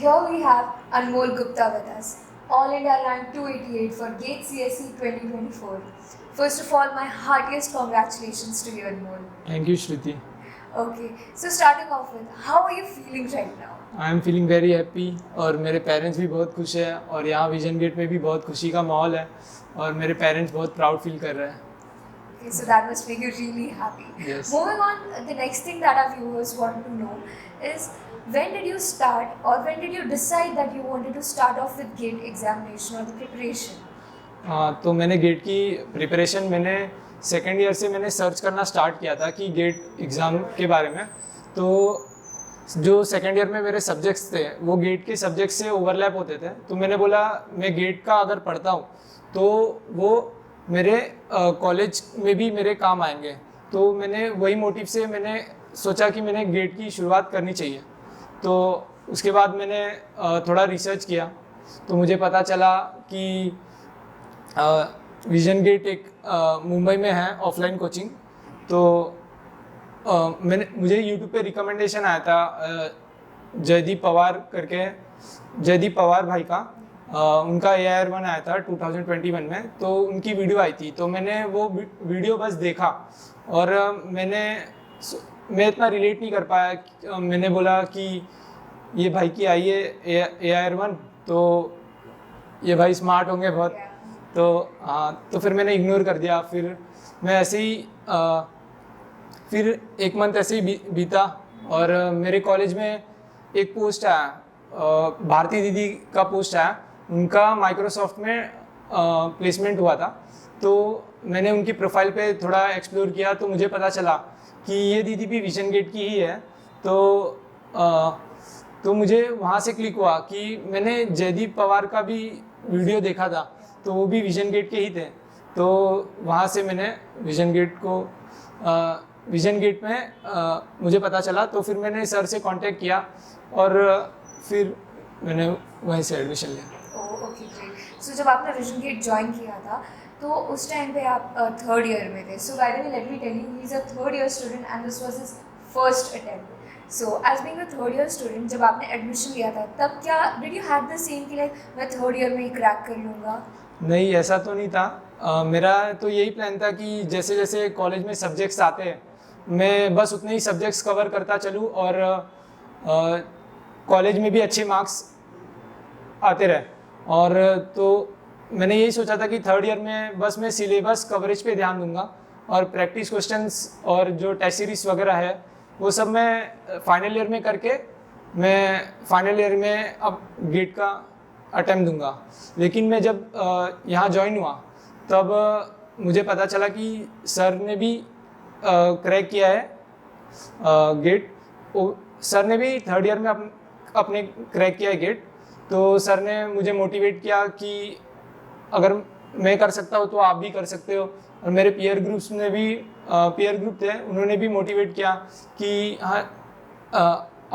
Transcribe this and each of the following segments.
here we have Anmol Gupta with us, All India Rank 288 for GATE CSE 2024. First of all, my heartiest congratulations to you, Anmol. Thank you, Shruti. Okay, so starting off with, how are you feeling right now? I am feeling very happy और मेरे parents भी बहुत खुश हैं और यहाँ vision gate में भी बहुत खुशी का माहौल है और मेरे पेरेंट्स बहुत प्राउड फील कर रहे हैं. Okay, so that must make you really happy. Yes. Moving on, the next thing that our viewers want to know is when did you start or when did you decide that you wanted to start off with GATE examination or the preparation? तो मैंने gate की preparation मैंने second year से मैंने search करना start किया था कि गेट एग्ज़ाम के बारे में. तो जो सेकेंड ईयर में मेरे सब्जेक्ट्स थे वो गेट के सब्जेक्ट से ओवरलैप होते थे. तो मैंने बोला मैं गेट का अगर पढ़ता हूँ तो वो मेरे कॉलेज में भी मेरे काम आएंगे. तो मैंने वही मोटिव से मैंने सोचा कि मैंने गेट की शुरुआत करनी चाहिए. तो उसके बाद मैंने थोड़ा रिसर्च किया तो मुझे पता चला कि विजन गेट एक मुंबई में है ऑफलाइन कोचिंग. तो मुझे यूट्यूब पे रिकमेंडेशन आया था जयदीप पवार भाई का. उनका AIR-1 आया था 2021 में. तो उनकी वीडियो आई थी तो मैंने वो वीडियो बस देखा और मैं इतना रिलेट नहीं कर पाया. मैंने बोला कि ये भाई की आई है AIR-1 तो ये भाई स्मार्ट होंगे बहुत. तो तो फिर मैंने इग्नोर कर दिया. फिर मैं ऐसे ही फिर एक मंथ ऐसे ही बीता और मेरे कॉलेज में एक पोस्ट आया, भारती दीदी का पोस्ट आया. उनका माइक्रोसॉफ्ट में प्लेसमेंट हुआ था. तो मैंने उनकी प्रोफाइल पे थोड़ा एक्सप्लोर किया तो मुझे पता चला कि ये दीदी भी विजन गेट की ही है. तो मुझे वहाँ से क्लिक हुआ कि मैंने जयदीप पवार का भी वीडियो देखा था तो वो भी विजन गेट के ही थे. तो वहाँ से मैंने विजन गेट में मुझे पता चला. तो फिर मैंने सर से कांटेक्ट किया और फिर मैंने वहीं से एडमिशन लिया. Okay great. सो जब आपने विजन गेट ज्वाइन किया था तो उस टाइम पे आप थर्ड ईयर में थे. So by the way let me tell you he is a third year student and this was his first attempt. So as being a third year student जब आपने एडमिशन लिया था तब क्या did you have the same कि like मैं third year में ही क्रैक कर लूँगा? नहीं, ऐसा तो नहीं था. मेरा तो यही प्लान था कि जैसे जैसे कॉलेज में सब्जेक्ट्स आते हैं मैं बस उतने ही सब्जेक्ट्स कवर करता चलूँ और कॉलेज में भी अच्छे मार्क्स आते रहे. और तो मैंने यही सोचा था कि थर्ड ईयर में बस मैं सिलेबस कवरेज पे ध्यान दूंगा और प्रैक्टिस क्वेश्चंस और जो टेस्ट सीरीज वगैरह है वो सब मैं फाइनल ईयर में करके मैं फाइनल ईयर में अब गेट का अटेम्प्ट दूंगा. लेकिन मैं जब यहाँ ज्वाइन हुआ तब मुझे पता चला कि सर ने भी क्रैक किया है गेट. सर ने भी थर्ड ईयर में अपने क्रैक किया है गेट. तो सर ने मुझे मोटिवेट किया कि अगर मैं कर सकता हूँ तो आप भी कर सकते हो. और मेरे पीयर ग्रुप थे उन्होंने भी मोटिवेट किया कि हाँ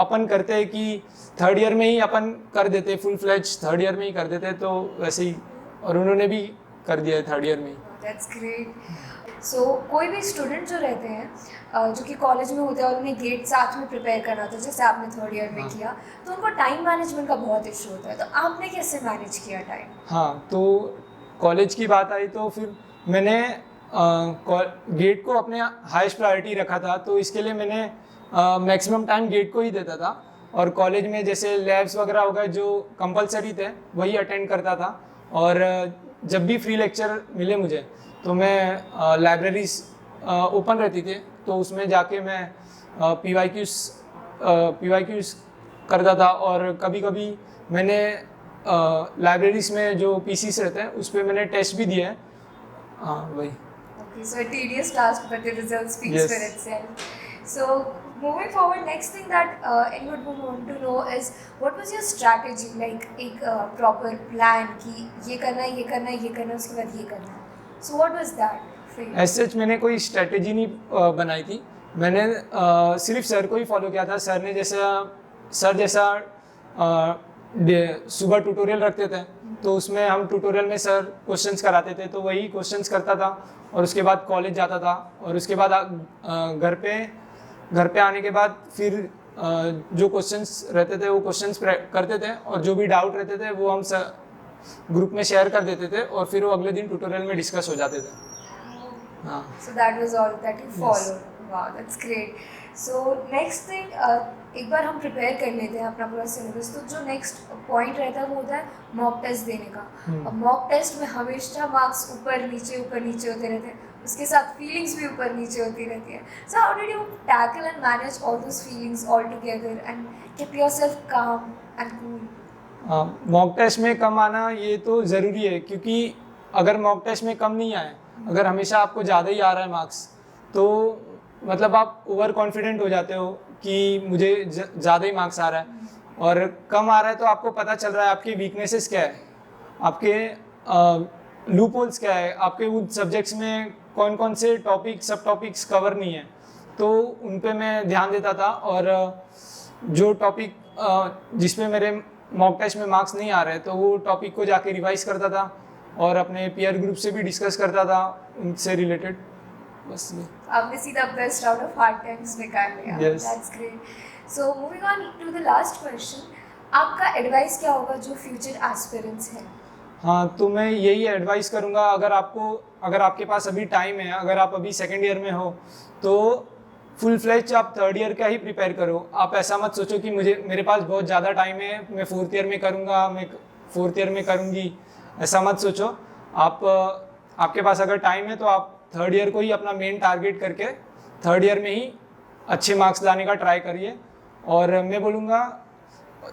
अपन करते हैं कि थर्ड ईयर में ही अपन कर देते, फुल फ्लेज थर्ड ईयर में ही कर देते. तो वैसे ही और उन्होंने भी कर दिया है थर्ड ईयर में ही. That's great. सो कोई भी स्टूडेंट जो रहते हैं जो कि कॉलेज में होते हैं और उन्हें गेट साथ में प्रिपेयर करना होता है जैसे आपने थर्ड ईयर में किया तो उनको टाइम मैनेजमेंट का बहुत इशू होता है. तो आपने कैसे मैनेज किया टाइम? हाँ, तो कॉलेज की बात आई तो फिर मैंने गेट को अपने हाईएस्ट प्रायोरिटी रखा था. तो इसके लिए मैंने मैक्सिमम टाइम गेट को ही देता था और कॉलेज में जैसे लैब्स वगैरह हो गए जो कंपलसरी थे वही अटेंड करता था. और जब भी फ्री लेक्चर मिले मुझे तो मैं लाइब्रेरीज ओपन रहती थी तो उसमें जाके मैं PYQs करता था. और कभी कभी मैंने लाइब्रेरीज में जो PCs रहते हैं उस पर मैंने टेस्ट भी दिए हैं. हाँ वही. Okay, so a tedious task, but the result speaks Yes. for itself. So moving forward, next thing that anyone would want to know is what was your strategy? Like एक proper plan कि ये करना है उसके बाद ये करना है. So what was that for you? ऐसे मैंने कोई स्ट्रेटेजी नहीं बनाई थी. मैंने सिर्फ सर को ही फॉलो किया था. सर जैसा सुबह ट्यूटोरियल रखते थे तो उसमें हम ट्यूटोरियल में सर क्वेश्चंस कराते थे तो वही क्वेश्चंस करता था और उसके बाद कॉलेज जाता था. और उसके बाद घर पे आने के बाद फिर जो क्वेश्चंस रहते थे वो क्वेश्चंस करते थे, और जो भी डाउट रहते थे वो हम ग्रुप में शेयर कर देते थे, और फिर वो अगले दिन ट्यूटोरियल में डिस्कस हो जाते थे। हाँ। So that was all that you followed. Wow, that's great. So next thing, एक बार हम प्रिपेयर कर लेते हैं अपना पूरा सिलेबस, तो जो नेक्स्ट पॉइंट रहता है वो होता है मॉक टेस्ट देने का। अब मॉक टेस्ट में हमेशा मार्क्स ऊपर नीचे होते रहते हैं, उसके साथ फीलिंग्स भी ऊपर नीचे होती रहती है। So how did you tackle and manage all those feelings all together and keep yourself काम एंड कूल? मॉक टेस्ट में कम आना ये तो ज़रूरी है, क्योंकि अगर मॉक टेस्ट में कम नहीं आए, अगर हमेशा आपको ज़्यादा ही आ रहा है मार्क्स, तो मतलब आप ओवर कॉन्फिडेंट हो जाते हो कि मुझे ज़्यादा ही मार्क्स आ रहा है, और कम आ रहा है तो आपको पता चल रहा है आपकी वीकनेसेस क्या है, आपके लूप होल्स क्या है, आपके उन सब्जेक्ट्स में कौन कौन से टॉपिक सब टॉपिक्स कवर नहीं है, तो उन पे मैं ध्यान देता था। और जो टॉपिक जिस पे मेरे मॉक टेस्ट में मार्क्स नहीं आ रहे तो वो टॉपिक को जाके रिवाइज करता था, और अपने पीयर ग्रुप से भी डिस्कस करता था उनसे रिलेटेड। बस ये आपने सीधा best out of hard times निकाल लिया। Yes. That's great. So moving on to the last question, आपका एडवाइस क्या होगा जो फ्यूचर एस्पिरेंट्स हैं? हाँ, तो मैं यही एडवाइस करूँगा, अगर आपके पास अभी टाइम है, अगर आप अभी सेकेंड ईयर में हो, तो फुल फ्लेज आप थर्ड ईयर का ही प्रिपेयर करो। आप ऐसा मत सोचो कि मेरे पास बहुत ज़्यादा टाइम है, मैं फोर्थ ईयर में करूँगा, मैं फोर्थ ईयर में करूँगी, ऐसा मत सोचो। आपके पास अगर टाइम है तो आप थर्ड ईयर को ही अपना मेन टारगेट करके थर्ड ईयर में ही अच्छे मार्क्स लाने का ट्राई करिए। और मैं बोलूँगा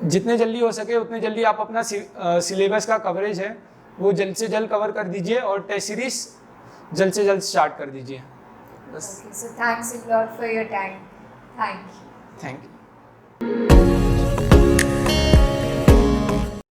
जितने जल्दी हो सके उतने जल्दी आप अपना सिलेबस का कवरेज है वो जल्द से जल्द कवर कर दीजिए, और टेस्ट सीरीज जल्द से जल्द स्टार्ट कर दीजिए। बस। Okay, so thanks a lot for your time. Thank you. Thank you.